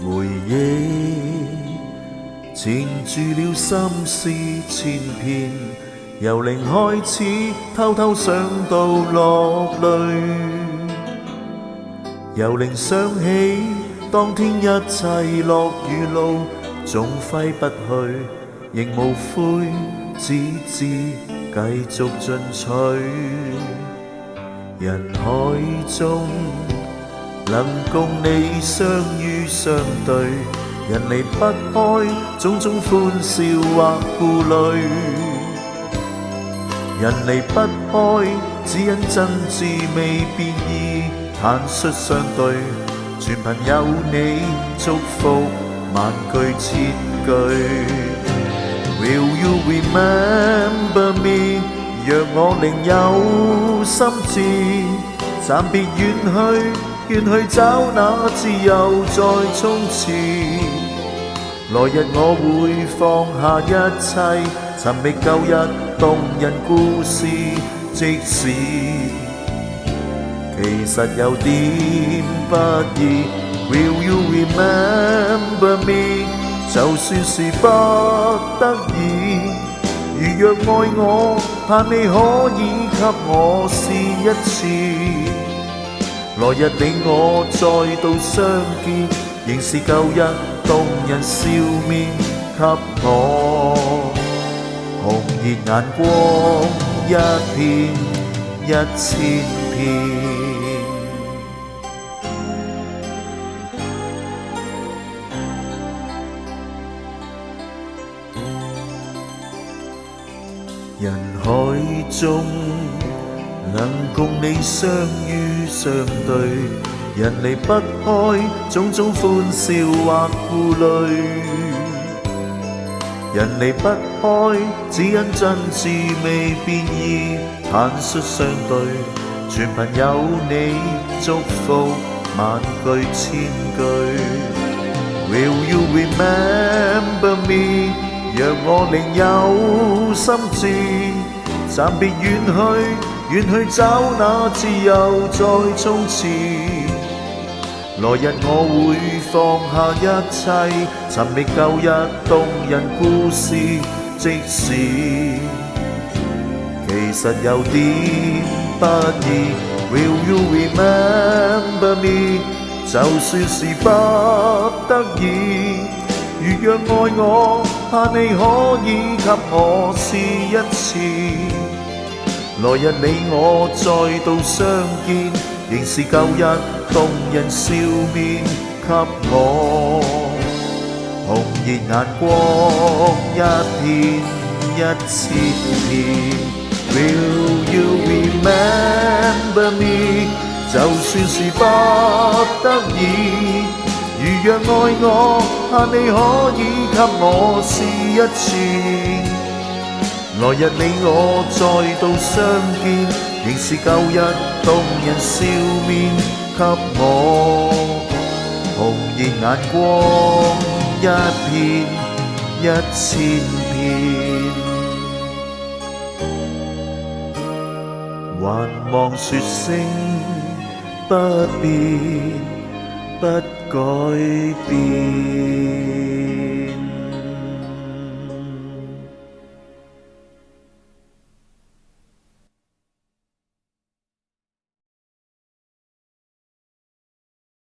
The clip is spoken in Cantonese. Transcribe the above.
回忆纏住了心思千遍，由零開始，偷偷想到落淚，由零想起當天一切落雨路，總揮不去，仍無悔，只知繼續進取。人海中能共你相於相對，人離不開種種歡笑或顧慮，人離不開只因真摯未變異，坦率相對，全憑有你祝福萬句千句。Will you remember me？ 若我另有心志，暫別遠去找那自由在衝刺。來日我會放下一切，尋覓舊日動人故事，即使其實有點不易。Will you remember me？ 就算是不得已，如若愛我，盼你可以給我試一次。來日你我再度相見，仍是舊日動人笑面，給我紅熱眼光一片一千片。人海中能共你相於相對，人離不開種種歡笑或顧慮，人離不開只因真摯未變異，坦率相對，全憑有你祝福萬句千句。Will you remember me？ 若我另有心志，暫別遠去找那自由在衝刺。來日我會放下一切，尋覓舊日動人故事，即使其實有點不易。Will you remember me？ 就算是不得已，如若愛我，盼你可以給我試一次。來日你我再度相見，仍是舊日動人笑面，給我紅熱眼光一片一千片。Will you remember me？ 就算是不得已，如若愛我，盼你可以給我試一次。來日你我再度相見，仍是舊日動人笑面，給我紅熱眼光一片一千片。還望說聲不變不改變。